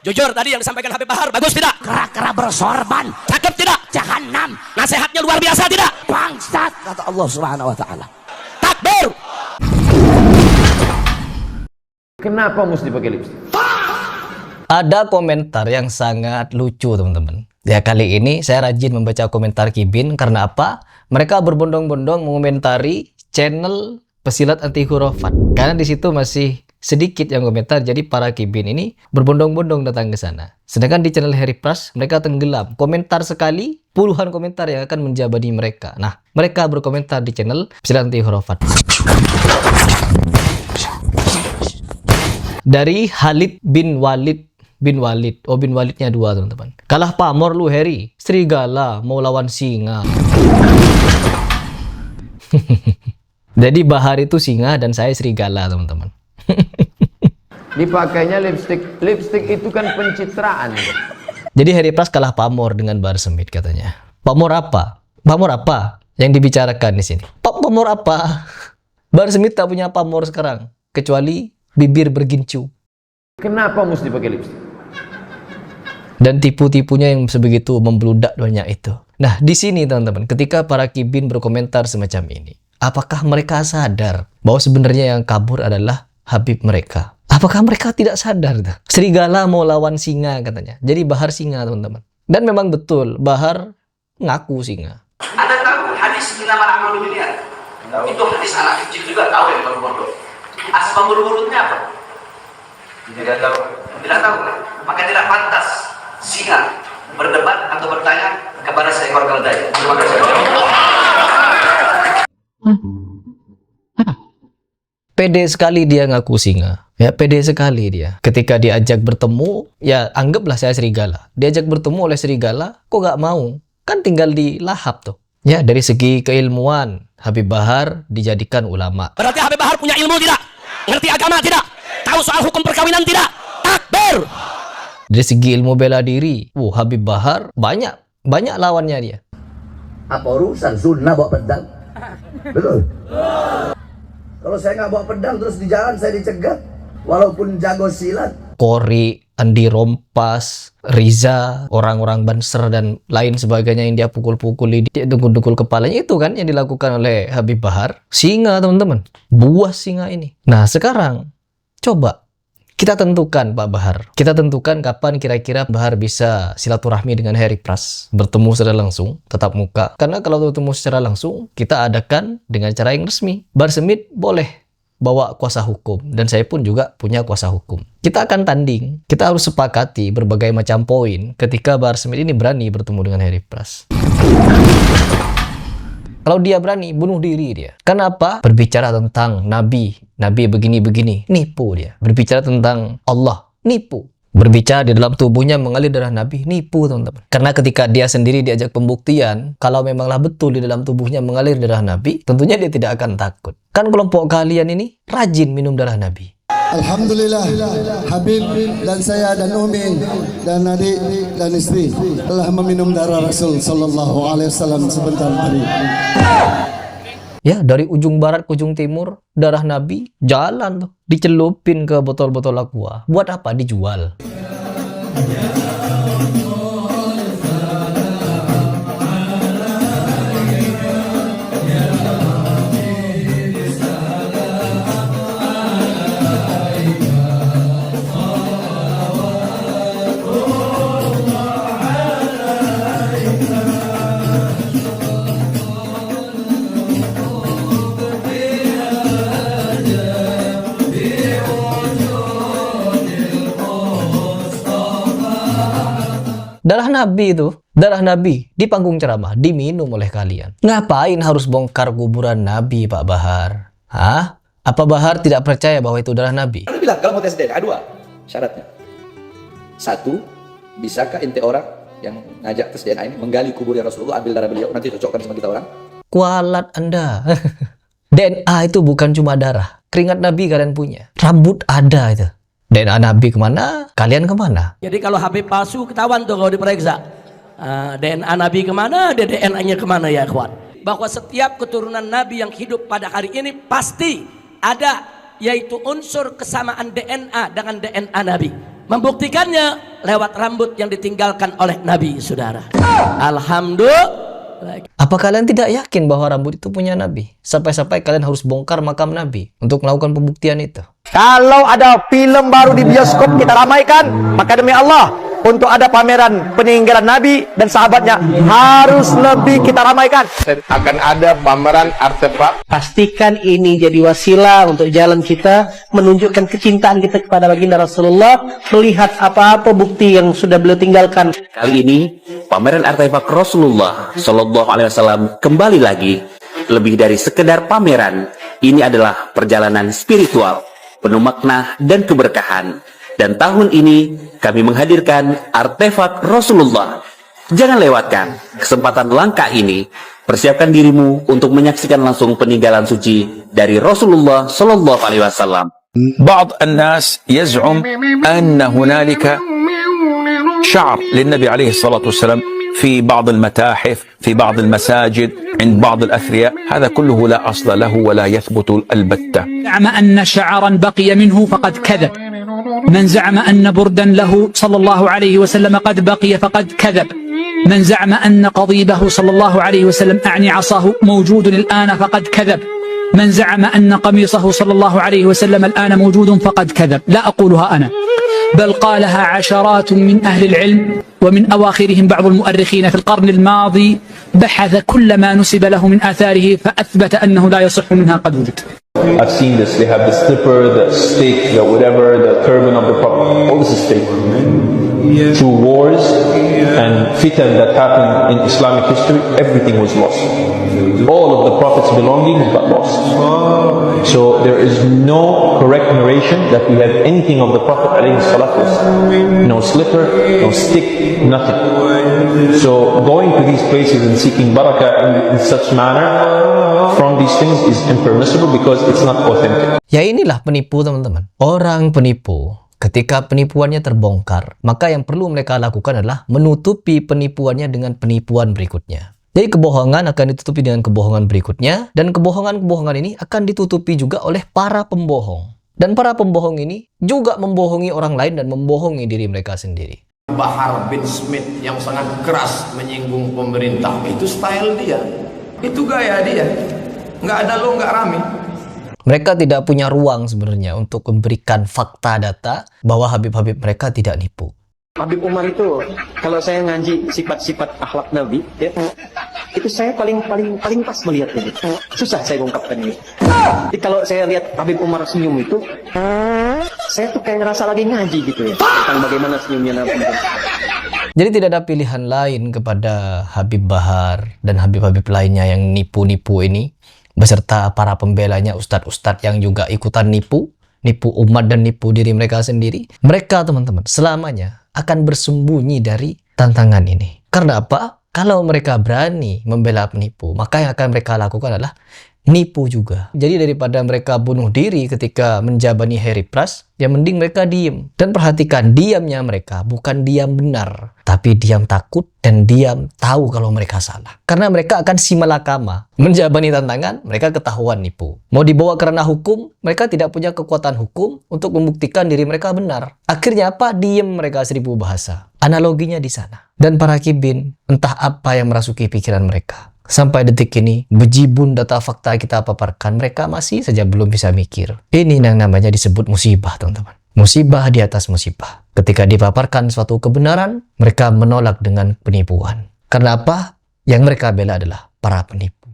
Jujur tadi yang disampaikan Habib Bahar bagus tidak? Kera-kera bersorban, Cakep tidak? jahanam, Nasihatnya luar biasa tidak? bangsat, kata Allah Subhanahu wa taala. Takbir. Kenapa mesti pakai lipstick? Ada komentar yang sangat lucu, teman-teman. Ya, kali ini saya rajin membaca komentar Kibin karena apa? Mereka berbondong-bondong mengomentari channel pesilat anti hurufat. Karena di situ masih sedikit yang komentar, jadi para Kibin ini berbondong-bondong datang ke sana. Sedangkan di channel Harry Pras mereka tenggelam. Komentar sekali, puluhan komentar yang akan menjabadi mereka. Nah, mereka berkomentar di channel pesilat anti hurufat. Dari Khalid bin Walid. Bin Walidnya dua, teman-teman. Kalah pamor lu, Harry. Serigala mau lawan singa. Jadi Bahar itu singa dan saya serigala, teman-teman. Dipakainya lipstick. Lipstick itu kan pencitraan. Jadi Harry Pras kalah pamor dengan Bahar Smith katanya. Pamor apa? Pamor apa yang dibicarakan di sini? Pamor apa? Bahar Smith tak punya pamor sekarang kecuali bibir bergincu. Kenapa mesti pakai lipstick? Dan tipu-tipunya yang sebegitu membludak banyak itu. Nah, di sini teman-teman, ketika para Kibin berkomentar semacam ini, apakah mereka sadar bahwa sebenarnya yang kabur adalah Habib mereka? Apakah mereka tidak sadar? Serigala mau lawan singa katanya. Jadi Bahar singa, teman-teman. Dan memang betul, Bahar ngaku singa. Anda tahu hadis innama a'malu binniyat? Itu hadis anak kecil juga tahu yang baru-baru. Asbabul wurudnya apa? Tidak tahu. Tidak tahu. Maka tidak pantas singa berdebat atau bertanya kepada seekor keledai. Terima kasih. Pede sekali dia ngaku singa. Ya, pede sekali dia. Ketika diajak bertemu, ya anggaplah saya serigala. Diajak bertemu oleh serigala, kok gak mau? Kan tinggal dilahap tuh. Ya, dari segi keilmuan, Habib Bahar dijadikan ulama. Berarti Habib Bahar punya ilmu tidak? Ngerti agama tidak? Tahu soal hukum perkawinan tidak? Takbir. Dari segi ilmu bela diri, Habib Bahar banyak lawannya dia. Apa urusan sunnah bawa pedang? Betul. Kalau saya nggak bawa pedang terus di jalan saya dicegat, walaupun jago silat. Kori, Andi Rompas, Riza, orang-orang Banser dan lain sebagainya yang dia pukul-pukuli, dia dukul-dukul kepalanya, itu kan yang dilakukan oleh Habib Bahar. Singa, teman-teman. Buah singa ini. Nah, sekarang coba kita tentukan Pak Bahar. Kita tentukan kapan kira-kira Bahar bisa silaturahmi dengan Harry Pras. Bertemu secara langsung, tatap muka. Karena kalau bertemu secara langsung, kita adakan dengan cara yang resmi. Bahar Smith boleh bawa kuasa hukum. Dan saya pun juga punya kuasa hukum. Kita akan tanding. Kita harus sepakati berbagai macam poin ketika Bahar Smith ini berani bertemu dengan Harry Pras. Kalau dia berani, bunuh diri dia. Kenapa? Berbicara tentang Nabi begini-begini, nipu dia. Berbicara tentang Allah, nipu. Berbicara di dalam tubuhnya mengalir darah Nabi, nipu, teman-teman. Karena ketika dia sendiri diajak pembuktian, kalau memanglah betul di dalam tubuhnya mengalir darah Nabi, tentunya dia tidak akan takut. Kan kelompok kalian ini rajin minum darah Nabi. Alhamdulillah, Habib dan saya dan Umi dan adik dan istri telah meminum darah Rasul Sallallahu Alaihi Wasallam sebentar tadi. Ya, dari ujung barat ke ujung timur, darah Nabi jalan tuh, dicelupin ke botol-botol aqua. Buat apa? Dijual. Darah Nabi di panggung ceramah diminum oleh kalian. Ngapain harus bongkar kuburan Nabi, Pak Bahar? Hah? Apa Bahar tidak percaya bahwa itu darah Nabi? Anda bilang kalau mau tes DNA, dua syaratnya. Satu, bisakah ente orang yang ngajak tes DNA ini menggali kuburnya Rasulullah, ambil darah beliau, nanti cocokkan sama kita orang? Kualat Anda. DNA itu bukan cuma darah. Keringat Nabi kalian punya. Rambut ada itu. DNA Nabi kemana? Kalian kemana? Jadi kalau Habib palsu ketahuan tuh kalau diperiksa. DNA Nabi kemana? DNA-nya kemana ya ikhwan? Bahwa setiap keturunan Nabi yang hidup pada hari ini pasti ada, yaitu unsur kesamaan DNA dengan DNA Nabi. Membuktikannya lewat rambut yang ditinggalkan oleh Nabi, saudara. Alhamdulillah. Apa kalian tidak yakin bahwa rambut itu punya Nabi? Sampai-sampai kalian harus bongkar makam Nabi untuk melakukan pembuktian itu. Kalau ada film baru di bioskop kita ramaikan, maka demi Allah, untuk ada pameran peninggalan Nabi dan sahabatnya harus lebih kita ramaikan. Akan ada pameran artefak. Pastikan ini jadi wasilah untuk jalan kita menunjukkan kecintaan kita kepada baginda Rasulullah, melihat apa-apa bukti yang sudah beliau tinggalkan. Kali ini pameran artefak Rasulullah Shallallahu Alaihi Wasallam kembali lagi. Lebih dari sekedar pameran, ini adalah perjalanan spiritual penuh makna dan keberkahan. Dan tahun ini kami menghadirkan artefak Rasulullah. Jangan lewatkan kesempatan langka ini. Persiapkan dirimu untuk menyaksikan langsung peninggalan suci dari Rasulullah Shallallahu Alaihi Wasallam. بعض الناس يزعم أن هنالك شعر للنبي عليه الصلاة والسلام في بعض المتاحف، في بعض المساجد، عند بعض الأثرياء. هذا كله لا أصل له ولا يثبت البتة. زعم أن شعرا بقي منه فقد كذب. من زعم أن بردا له صلى الله عليه وسلم قد بقي فقد كذب. من زعم أن قضيبه صلى الله عليه وسلم أعني عصاه موجود الآن فقد كذب. من زعم أن قميصه صلى الله عليه وسلم الآن موجود فقد كذب. لا أقولها أنا، بل قالها عشرات من أهل العلم، ومن أواخرهم بعض المؤرخين في القرن الماضي بحث كل ما نسب له من آثاره فأثبت أنه لا يصح منها قد وجد. I've seen this. They have the slipper, the stick, the whatever, the turban of the Prophet. All this is fake. Through wars and fitan that happened in Islamic history, everything was lost. All of the Prophet's belongings got lost. So there is no correct narration that we have anything of the Prophet alayhi salatu wasallam. No slipper, no stick, nothing. So going to these places and seeking barakah in such manner from these things is impermissible because it's not authentic. Ya inilah penipu, teman-teman. Orang penipu, ketika penipuannya terbongkar, maka yang perlu mereka lakukan adalah menutupi penipuannya dengan penipuan berikutnya. Jadi kebohongan akan ditutupi dengan kebohongan berikutnya, dan kebohongan-kebohongan ini akan ditutupi juga oleh para pembohong. Dan para pembohong ini juga membohongi orang lain dan membohongi diri mereka sendiri. Bahar bin Smith yang sangat keras menyinggung pemerintah, itu style dia, itu gaya dia, nggak ada lo nggak rame. Mereka tidak punya ruang sebenarnya untuk memberikan fakta data bahwa Habib-Habib mereka tidak nipu. Habib Umar itu, kalau saya ngaji sifat-sifat akhlak Nabi, ya, itu saya paling pas melihatnya. Susah saya ungkapkan ini. Jadi kalau saya lihat Habib Umar senyum itu, saya tuh kayak ngerasa lagi ngaji gitu ya, tentang bagaimana senyumnya Nabi. Jadi tidak ada pilihan lain kepada Habib Bahar dan Habib-Habib lainnya yang nipu-nipu ini, beserta para pembelanya, ustadz-ustadz yang juga ikutan nipu umat dan nipu diri mereka sendiri. Mereka, teman-teman, selamanya akan bersembunyi dari tantangan ini. Karena apa? Kalau mereka berani membela penipu, maka yang akan mereka lakukan adalah nipu juga. Jadi daripada mereka bunuh diri ketika menjabani Harry Pras, ya mending mereka diem. Dan perhatikan, diamnya mereka bukan diam benar, tapi diam takut dan diam tahu kalau mereka salah. Karena mereka akan simalakama. Menjabani tantangan, mereka ketahuan nipu. Mau dibawa kerana hukum, mereka tidak punya kekuatan hukum untuk membuktikan diri mereka benar. Akhirnya apa? Diem mereka 1000 bahasa. Analoginya di sana. Dan para kibin, entah apa yang merasuki pikiran mereka. Sampai detik ini, bejibun data fakta kita paparkan, mereka masih saja belum bisa mikir. Ini yang namanya disebut musibah, teman-teman. Musibah di atas musibah. Ketika dipaparkan suatu kebenaran, mereka menolak dengan penipuan. Karena apa? Yang mereka bela adalah para penipu.